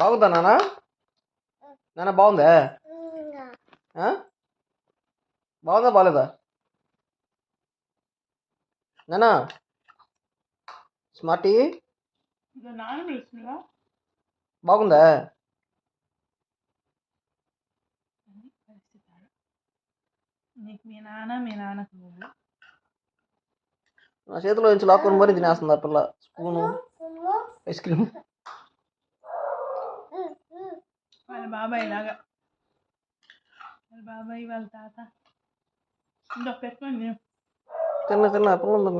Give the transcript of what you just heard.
బాగుందా నాన్న? నాన్న బాగుందా? బాగుందా బాగాలేదా నాన్న? స్మార్టీ బాగుందా? నీకు మీ నాన్నకు నువ్వు నా చేతిలో నుంచి లాక్కొని మరీ తినేస్తుంది ఆ పిల్ల. Spoon ice cream. వాళ్ళ బాబాయ్ లాగా, వాళ్ళ బాబాయ్ వాళ్ళ తాత ఇంకా పెట్టుకోండి. తిన్న పిల్లలు